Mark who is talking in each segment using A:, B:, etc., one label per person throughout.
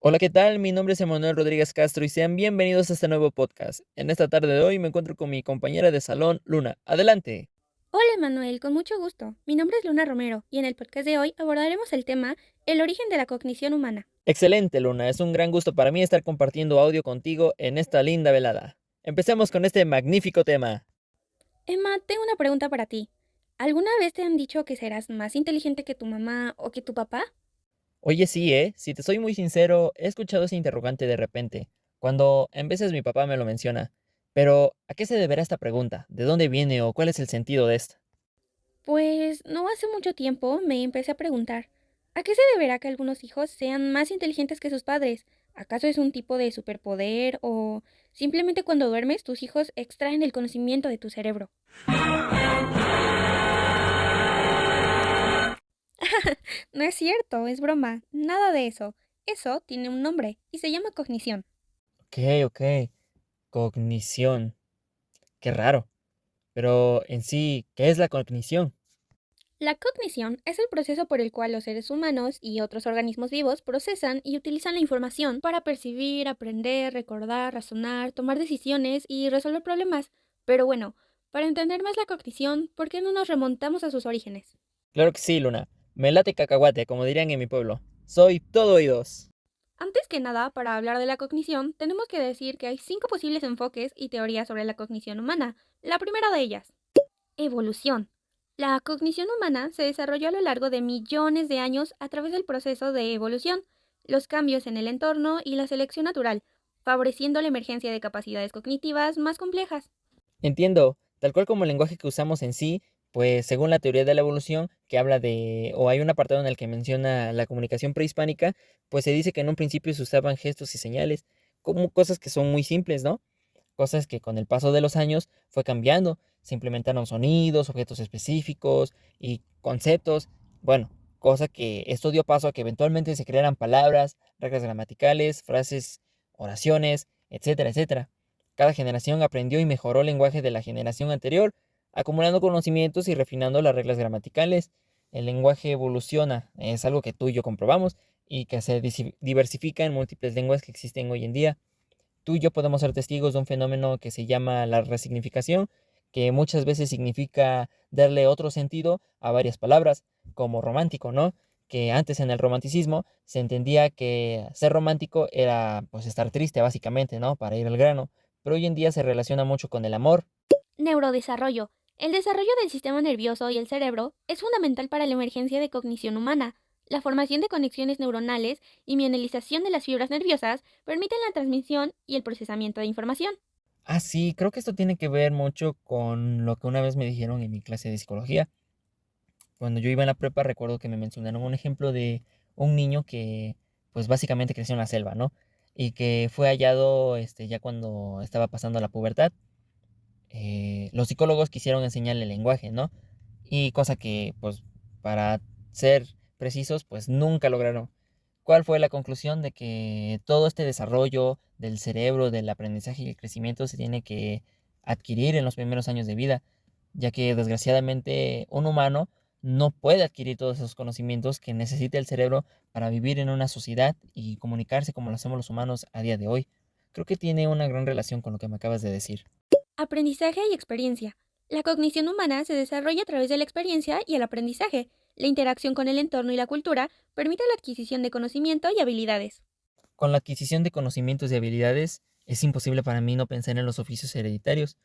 A: Hola, ¿qué tal? Mi nombre es Emanuel Rodríguez Castro y sean bienvenidos a este nuevo podcast. En esta tarde de hoy me encuentro con mi compañera de salón, Luna. Adelante.
B: Hola Manuel, con mucho gusto. Mi nombre es Luna Romero y en el podcast de hoy abordaremos el tema El origen de la cognición humana.
A: Excelente, Luna. Es un gran gusto para mí estar compartiendo audio contigo en esta linda velada. Empecemos con este magnífico tema.
B: Emma, tengo una pregunta para ti. ¿Alguna vez te han dicho que serás más inteligente que tu mamá o que tu papá?
A: Oye, sí, Si te soy muy sincero, he escuchado ese interrogante de repente, cuando en veces mi papá me lo menciona. Pero, ¿a qué se deberá esta pregunta? ¿De dónde viene o cuál es el sentido de esta?
B: Pues no hace mucho tiempo me empecé a preguntar, ¿a qué se deberá que algunos hijos sean más inteligentes que sus padres? ¿Acaso es un tipo de superpoder o simplemente cuando duermes tus hijos extraen el conocimiento de tu cerebro? No es cierto, es broma, nada de eso. Eso tiene un nombre y se llama cognición.
A: Ok, ok. Cognición. Qué raro. Pero en sí, ¿qué es la cognición?
B: La cognición es el proceso por el cual los seres humanos y otros organismos vivos procesan y utilizan la información para percibir, aprender, recordar, razonar, tomar decisiones y resolver problemas. Pero bueno, para entender más la cognición, ¿por qué no nos remontamos a sus orígenes?
A: Claro que sí, Luna. Me late cacahuate, como dirían en mi pueblo. Soy todo oídos.
B: Antes que nada, para hablar de la cognición, tenemos que decir que hay 5 posibles enfoques y teorías sobre la cognición humana. La primera de ellas, evolución. La cognición humana se desarrolló a lo largo de millones de años a través del proceso de evolución, los cambios en el entorno y la selección natural, favoreciendo la emergencia de capacidades cognitivas más complejas.
A: Entiendo, tal cual como el lenguaje que usamos en sí, pues según la teoría de la evolución, que habla de, o hay un apartado en el que menciona la comunicación prehispánica, pues se dice que en un principio se usaban gestos y señales, como cosas que son muy simples, ¿no? Cosas que con el paso de los años fue cambiando, se implementaron sonidos, objetos específicos y conceptos, bueno, cosa que esto dio paso a que eventualmente se crearan palabras, reglas gramaticales, frases, oraciones, etcétera, etcétera. Cada generación aprendió y mejoró el lenguaje de la generación anterior, acumulando conocimientos y refinando las reglas gramaticales. El lenguaje evoluciona, es algo que tú y yo comprobamos, y que se diversifica en múltiples lenguas que existen hoy en día. Tú y yo podemos ser testigos de un fenómeno que se llama la resignificación, que muchas veces significa darle otro sentido a varias palabras, como romántico, ¿no? Que antes en el romanticismo se entendía que ser romántico era pues estar triste básicamente, ¿no? Para ir al grano, pero hoy en día se relaciona mucho con el amor.
B: Neurodesarrollo. El desarrollo del sistema nervioso y el cerebro es fundamental para la emergencia de cognición humana. La formación de conexiones neuronales y mielización de las fibras nerviosas permiten la transmisión y el procesamiento de información.
A: Ah, sí, creo que esto tiene que ver mucho con lo que una vez me dijeron en mi clase de psicología. Cuando yo iba en la prepa recuerdo que me mencionaron un ejemplo de un niño que pues básicamente creció en la selva, ¿no? Y que fue hallado ya cuando estaba pasando la pubertad. Los psicólogos quisieron enseñarle el lenguaje, ¿no? Y cosa que pues para ser precisos pues nunca lograron. ¿Cuál fue la conclusión? De que todo este desarrollo del cerebro, del aprendizaje y el crecimiento se tiene que adquirir en los primeros años de vida, ya que desgraciadamente un humano no puede adquirir todos esos conocimientos que necesita el cerebro para vivir en una sociedad y comunicarse como lo hacemos los humanos a día de hoy. Creo que tiene una gran relación con lo que me acabas de decir.
B: Aprendizaje y experiencia. La cognición humana se desarrolla a través de la experiencia y el aprendizaje. La interacción con el entorno y la cultura permite la adquisición de conocimiento y habilidades.
A: Con la adquisición de conocimientos y habilidades es imposible para mí no pensar en los oficios hereditarios.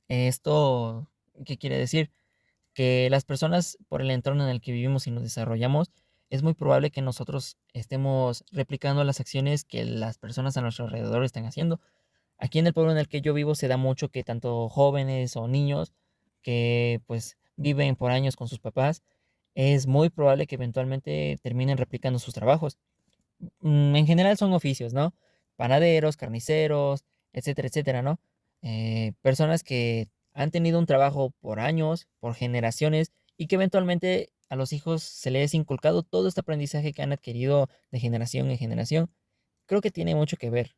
A: ¿Esto qué quiere decir? Que las personas, por el entorno en el que vivimos y nos desarrollamos, es muy probable que nosotros estemos replicando las acciones que las personas a nuestro alrededor están haciendo. Aquí en el pueblo en el que yo vivo se da mucho que tanto jóvenes o niños que pues viven por años con sus papás, es muy probable que eventualmente terminen replicando sus trabajos. En general son oficios, ¿no? Panaderos, carniceros, etcétera, etcétera, ¿no? Personas que han tenido un trabajo por años, por generaciones, y que eventualmente a los hijos se les ha inculcado todo este aprendizaje que han adquirido de generación en generación. Creo que tiene mucho que ver.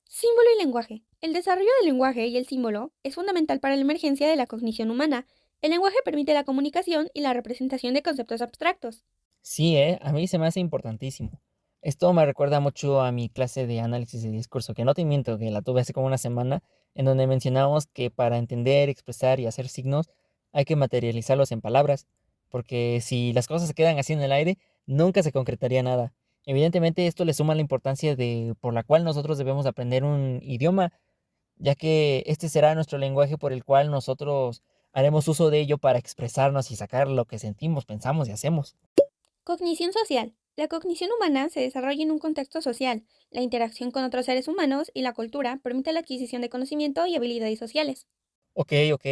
B: Símbolo y lenguaje. El desarrollo del lenguaje y el símbolo es fundamental para la emergencia de la cognición humana. El lenguaje permite la comunicación y la representación de conceptos abstractos.
A: Sí, a mí se me hace importantísimo. Esto me recuerda mucho a mi clase de análisis de discurso, que no te miento, que la tuve hace como una semana, en donde mencionamos que para entender, expresar y hacer signos hay que materializarlos en palabras, porque si las cosas se quedan así en el aire, nunca se concretaría nada. Evidentemente esto le suma la importancia de por la cual nosotros debemos aprender un idioma, ya que este será nuestro lenguaje por el cual nosotros haremos uso de ello para expresarnos y sacar lo que sentimos, pensamos y hacemos.
B: Cognición social. La cognición humana se desarrolla en un contexto social. La interacción con otros seres humanos y la cultura permite la adquisición de conocimiento y habilidades sociales.
A: Ok, ok.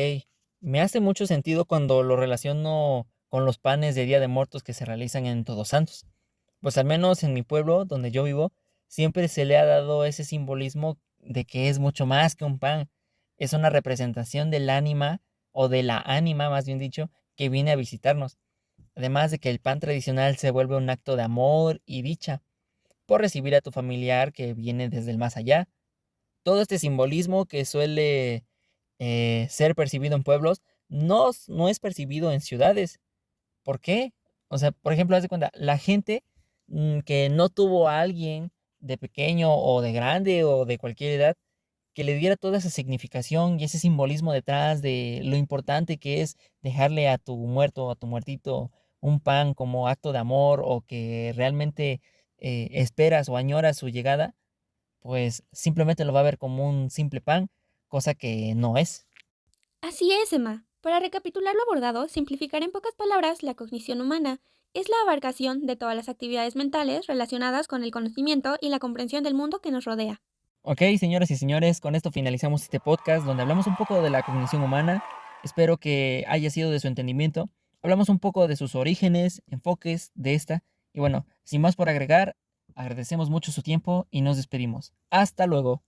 A: Me hace mucho sentido cuando lo relaciono con los panes de Día de Muertos que se realizan en Todos Santos. Pues al menos en mi pueblo, donde yo vivo, siempre se le ha dado ese simbolismo de que es mucho más que un pan. Es una representación del ánima, o de la ánima, más bien dicho, que viene a visitarnos. Además de que el pan tradicional se vuelve un acto de amor y dicha por recibir a tu familiar que viene desde el más allá. Todo este simbolismo que suele ser percibido en pueblos, no es percibido en ciudades. ¿Por qué? O sea, por ejemplo, haz de cuenta, la gente que no tuvo a alguien de pequeño o de grande o de cualquier edad que le diera toda esa significación y ese simbolismo detrás de lo importante que es dejarle a tu muerto o a tu muertito un pan como acto de amor o que realmente esperas o añoras su llegada, pues simplemente lo va a ver como un simple pan, cosa que no es.
B: Así es, Emma. Para recapitular lo abordado, simplificar en pocas palabras la cognición humana es la abarcación de todas las actividades mentales relacionadas con el conocimiento y la comprensión del mundo que nos rodea.
A: Ok, señoras y señores, con esto finalizamos este podcast donde hablamos un poco de la cognición humana. Espero que haya sido de su entendimiento. Hablamos un poco de sus orígenes, enfoques de esta. Y bueno, sin más por agregar, agradecemos mucho su tiempo y nos despedimos. Hasta luego.